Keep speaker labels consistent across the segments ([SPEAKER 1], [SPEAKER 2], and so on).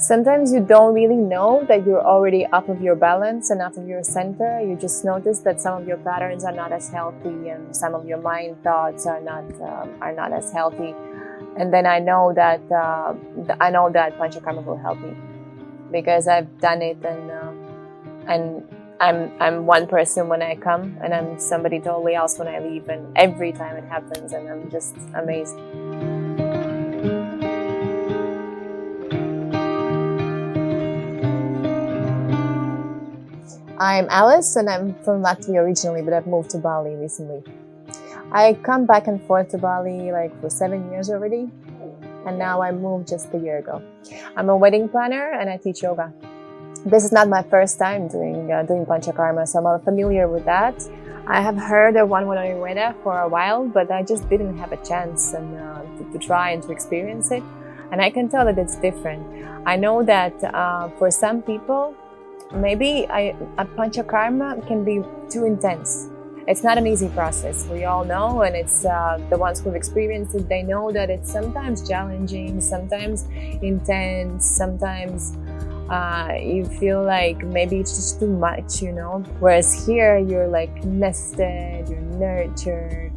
[SPEAKER 1] Sometimes you don't really know that you're already off of your balance and off of your center. You just notice that some of your patterns are not as healthy and some of your mind thoughts are not as healthy. And then I know that Panchakarma will help me because I've done it, and I'm one person when I come, and I'm somebody totally else when I leave, and every time it happens, and I'm just amazed. I'm Alice, and I'm from Latvia originally, but I've moved to Bali recently. I come back and forth to Bali like for 7 years already, and now I moved just a year ago. I'm a wedding planner and I teach yoga. This is not my first time doing Panchakarma, so I'm familiar with that. I have heard of Oneworld Ayurveda for a while, but I just didn't have a chance to try and to experience it. And I can tell that it's different. I know that for some people, maybe a Panchakarma can be too intense. It's not an easy process, we all know, and it's the ones who've experienced it, they know that it's sometimes challenging, sometimes intense, sometimes you feel like maybe it's just too much, you know. Whereas here, you're like nested, you're nurtured,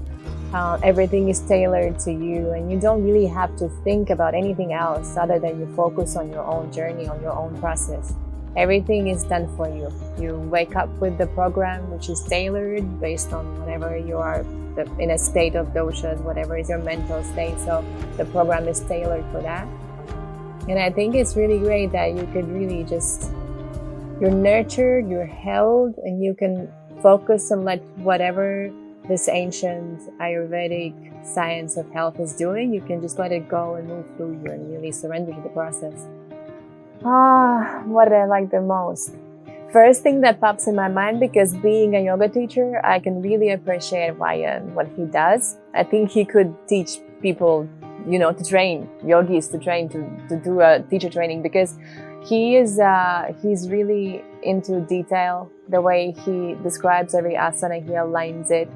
[SPEAKER 1] everything is tailored to you, and you don't really have to think about anything else other than you focus on your own journey, on your own process. Everything is done for you. You wake up with the program, which is tailored based on whatever you are in a state of doshas, whatever is your mental state. So the program is tailored for that. And I think it's really great that you could really you're nurtured, you're held, and you can focus and let whatever this ancient Ayurvedic science of health is doing, you can just let it go and move through you and really surrender to the process. What did I like the most? First thing that pops in my mind, because being a yoga teacher, I can really appreciate Ryan, what he does. I think he could teach people, you know, to train yogis, to do a teacher training, because he's really into detail. The way he describes every asana, he aligns it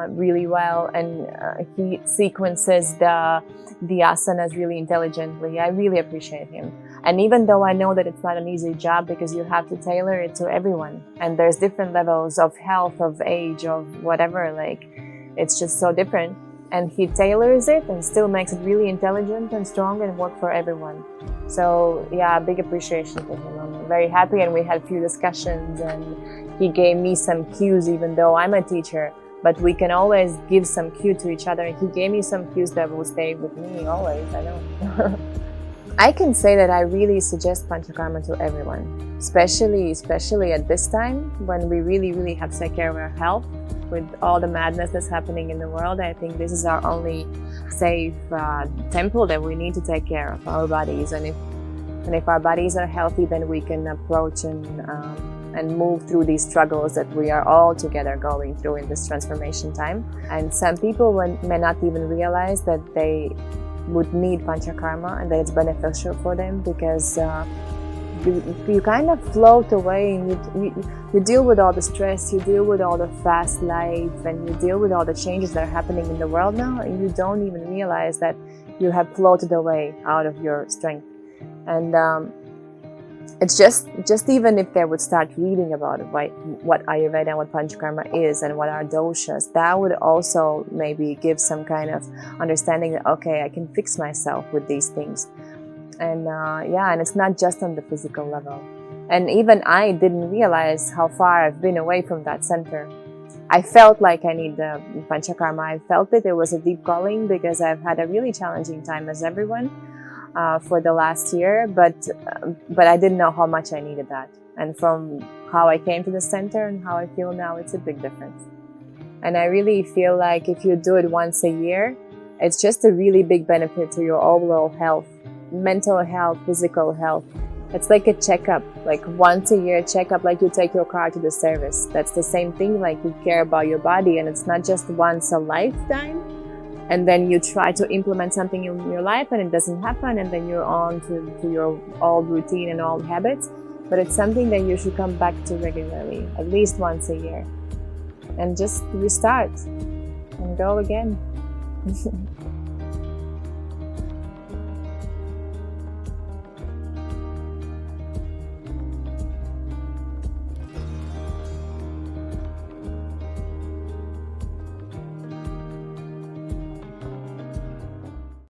[SPEAKER 1] really well, and he sequences the asanas really intelligently. I really appreciate him. And even though I know that it's not an easy job, because you have to tailor it to everyone, and there's different levels of health, of age, of whatever, like it's just so different. And he tailors it and still makes it really intelligent and strong and work for everyone. So yeah, big appreciation for him. I'm very happy, and we had a few discussions, and he gave me some cues, even though I'm a teacher, but we can always give some cue to each other. And he gave me some cues that will stay with me always, I know. I can say that I really suggest Panchakarma to everyone, especially at this time when we really have to take care of our health. With all the madness that's happening in the world, I think this is our only safe temple that we need to take care of our bodies. And if our bodies are healthy, then we can approach and move through these struggles that we are all together going through in this transformation time. And some people may not even realize that they would need Panchakarma and that it's beneficial for them, because you kind of float away, and you deal with all the stress, you deal with all the fast life, and you deal with all the changes that are happening in the world now, and you don't even realize that you have floated away out of your strength. And it's just even if they would start reading about it, what Ayurveda and what Panchakarma is and what are doshas, that would also maybe give some kind of understanding that, okay, I can fix myself with these things. And and it's not just on the physical level. And even I didn't realize how far I've been away from that center. I felt like I need the Panchakarma. I felt it. It was a deep calling, because I've had a really challenging time, as everyone, for the last year. But I didn't know how much I needed that. And from how I came to the center and how I feel now, it's a big difference. And I really feel like if you do it once a year, it's just a really big benefit to your overall health. Mental health, physical health. It's like a checkup, like once a year checkup, like you take your car to the service. That's the same thing, like you care about your body, and it's not just once a lifetime, and then you try to implement something in your life and it doesn't happen, and then you're on to your old routine and old habits. But it's something that you should come back to regularly, at least once a year, and just restart and go again.